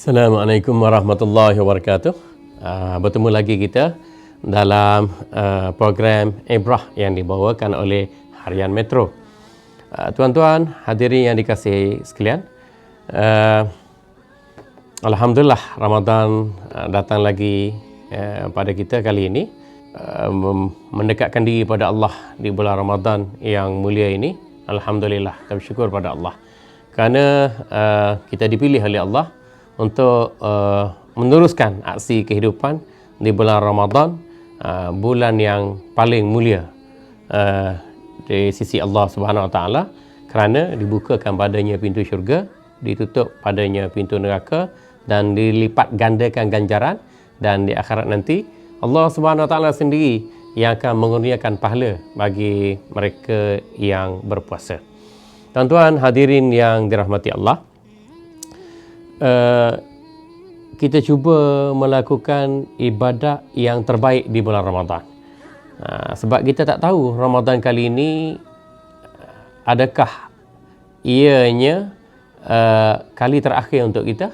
Assalamualaikum warahmatullahi wabarakatuh. Bertemu lagi kita dalam program Ibrah yang dibawakan oleh Harian Metro. Tuan-tuan hadirin yang dikasihi sekalian, Alhamdulillah Ramadan datang lagi pada kita kali ini, mendekatkan diri pada Allah di bulan Ramadan yang mulia ini. Alhamdulillah, kita bersyukur pada Allah kerana kita dipilih oleh Allah untuk meneruskan aksi kehidupan di bulan Ramadan, bulan yang paling mulia di sisi Allah Subhanahu Wa Taala, kerana dibukakan padanya pintu syurga, ditutup padanya pintu neraka, dan dilipat gandakan ganjaran, dan di akhirat nanti Allah Subhanahu Wa Taala sendiri yang akan mengurniakan pahala bagi mereka yang berpuasa. Tuan-tuan hadirin yang dirahmati Allah, kita cuba melakukan ibadat yang terbaik di bulan Ramadan. Sebab kita tak tahu Ramadan kali ini adakah ianya kali terakhir untuk kita.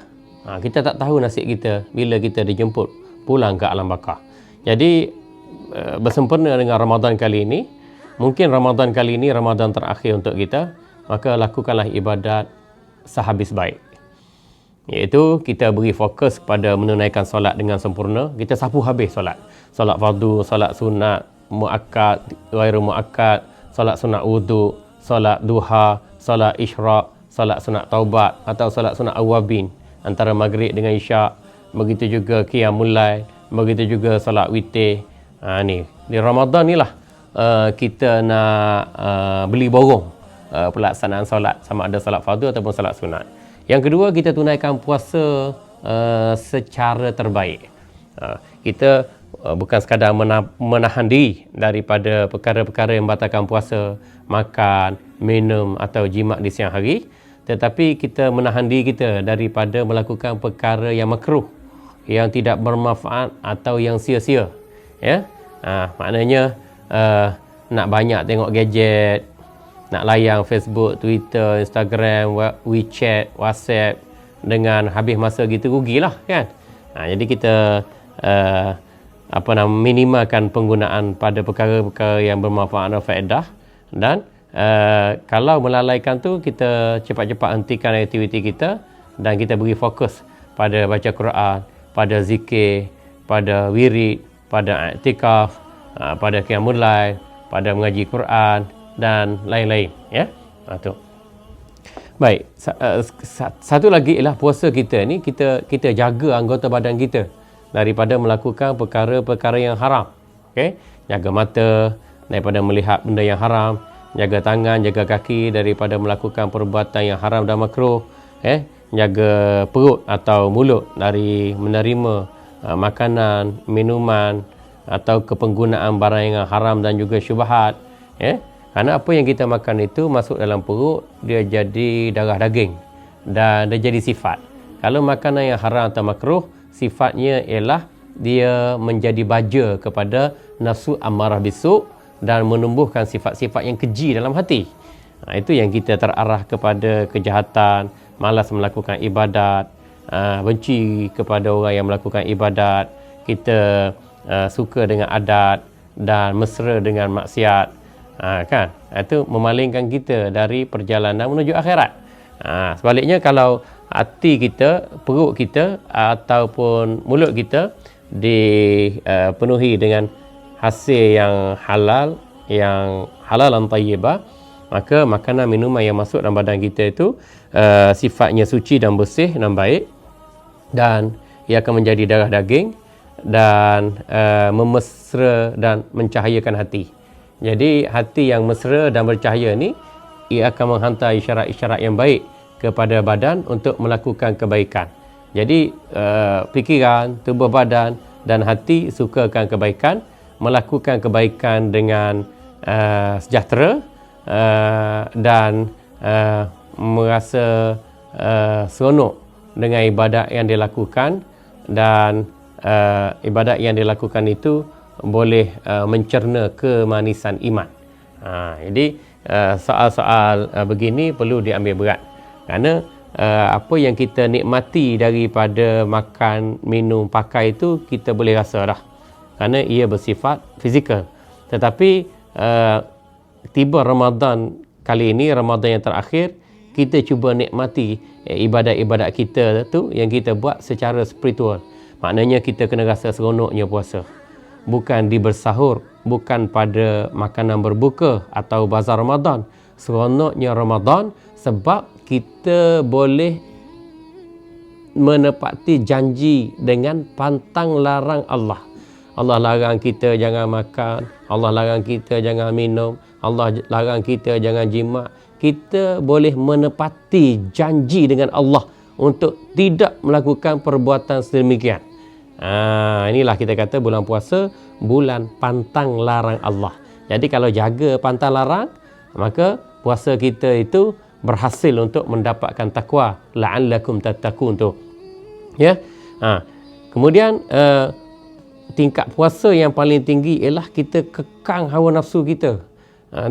Kita tak tahu nasib kita bila kita dijemput pulang ke alam baka. Jadi bersempena dengan Ramadan kali ini, mungkin Ramadan kali ini Ramadan terakhir untuk kita, maka lakukanlah ibadat sehabis baik. Iaitu kita beri fokus kepada menunaikan solat dengan sempurna. Kita sapu habis solat. Solat fardu, solat sunat, muakkad, ghairu muakkad, solat sunat wudu, solat duha, solat isyraq, solat sunat taubat atau solat sunat awabin antara maghrib dengan isyak. Begitu juga qiyamul lail, begitu juga solat witir. Ni di Ramadan ni lah kita nak beli borong pelaksanaan solat, sama ada solat fardu ataupun solat sunat. Yang kedua, kita tunaikan puasa secara terbaik. Kita bukan sekadar menahan diri daripada perkara-perkara yang membatalkan puasa, makan, minum atau jimat di siang hari, tetapi kita menahan diri kita daripada melakukan perkara yang makruh, yang tidak bermanfaat atau yang sia-sia. Ya? Maknanya nak banyak tengok gadget, nak layang Facebook, Twitter, Instagram, WeChat, WhatsApp, dengan habis masa gitu rugilah kan. Jadi kita minimalkan penggunaan pada perkara-perkara yang bermanfaat dan faedah, dan kalau melalaikan tu, kita cepat-cepat hentikan aktiviti kita dan kita beri fokus pada baca Quran, pada zikir, pada wirid, pada i'tikaf, pada qiyamul lail, pada mengaji Quran dan lain-lain, ya. Tu. Baik, satu lagi ialah puasa kita ni, kita jaga anggota badan kita daripada melakukan perkara-perkara yang haram. Okey, jaga mata daripada melihat benda yang haram, jaga tangan, jaga kaki daripada melakukan perbuatan yang haram dan makruh, jaga perut atau mulut dari menerima makanan, minuman atau kepenggunaan barang yang haram dan juga syubhat, Kerana apa yang kita makan itu masuk dalam perut, dia jadi darah daging dan dia jadi sifat. Kalau makanan yang haram atau makruh, sifatnya ialah dia menjadi baja kepada nafsu amarah bisu dan menumbuhkan sifat-sifat yang keji dalam hati. Itu yang kita terarah kepada kejahatan, malas melakukan ibadat, benci kepada orang yang melakukan ibadat, kita suka dengan adat dan mesra dengan maksiat. Kan? Itu memalingkan kita dari perjalanan menuju akhirat. Sebaliknya, kalau hati kita, perut kita ataupun mulut kita dipenuhi dengan hasil yang halal dan tayyibah, maka makanan minuman yang masuk dalam badan kita itu sifatnya suci dan bersih dan baik, dan ia akan menjadi darah daging dan memesra dan mencahayakan hati. Jadi hati yang mesra dan bercahaya ni, ia akan menghantar isyarat-isyarat yang baik kepada badan untuk melakukan kebaikan. Jadi fikiran, tubuh badan dan hati sukakan kebaikan, melakukan kebaikan dengan sejahtera dan merasa seronok dengan ibadat yang dilakukan, dan ibadat yang dilakukan itu boleh mencerna kemanisan iman. Jadi soal-soal begini perlu diambil berat, kerana apa yang kita nikmati daripada makan, minum, pakai itu kita boleh rasa dah, kerana ia bersifat fizikal. Tetapi tiba Ramadan kali ini, Ramadan yang terakhir, kita cuba nikmati ibadat-ibadat kita tu yang kita buat secara spiritual. Maknanya kita kena rasa seronoknya puasa. Bukan di bersahur, bukan pada makanan berbuka atau bazar Ramadan. Seronoknya Ramadan sebab kita boleh menepati janji dengan pantang larang Allah. Allah larang kita jangan makan, Allah larang kita jangan minum, Allah larang kita jangan jima. Kita boleh menepati janji dengan Allah untuk tidak melakukan perbuatan sedemikian. Inilah kita kata bulan puasa, bulan pantang larang Allah. Jadi kalau jaga pantang larang, maka puasa kita itu berhasil untuk mendapatkan takwa, la'allakum tattaqun tu. Ya. Kemudian tingkat puasa yang paling tinggi ialah kita kekang hawa nafsu kita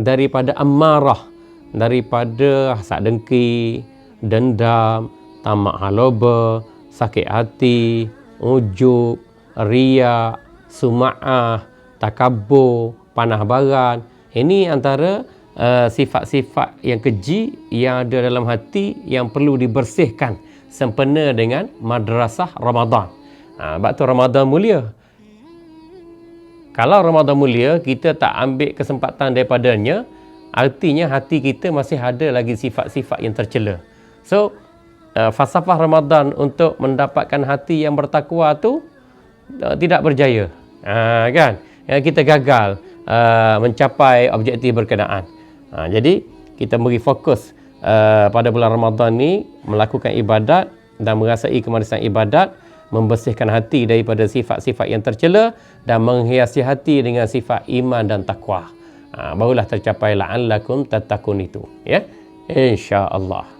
daripada amarah, daripada hasad dengki, dendam, tamak haloba, sakit hati, ujub, riak, sum'ah, takabur, panah baran. Ini antara sifat-sifat yang keji yang ada dalam hati yang perlu dibersihkan sempena dengan madrasah Ramadan. Sebab tu Ramadan mulia. Kalau Ramadan mulia, kita tak ambil kesempatan daripadanya, artinya hati kita masih ada lagi sifat-sifat yang tercela. So, falsafah Ramadan untuk mendapatkan hati yang bertakwa tu tidak berjaya. Kan? Kita gagal mencapai objektif berkenaan. Jadi kita beri fokus pada bulan Ramadan ni melakukan ibadat dan merasai kemanisan ibadat, membersihkan hati daripada sifat-sifat yang tercela dan menghiasi hati dengan sifat iman dan takwa. Barulah tercapai la'allakum tattaqun itu, ya, insya-Allah.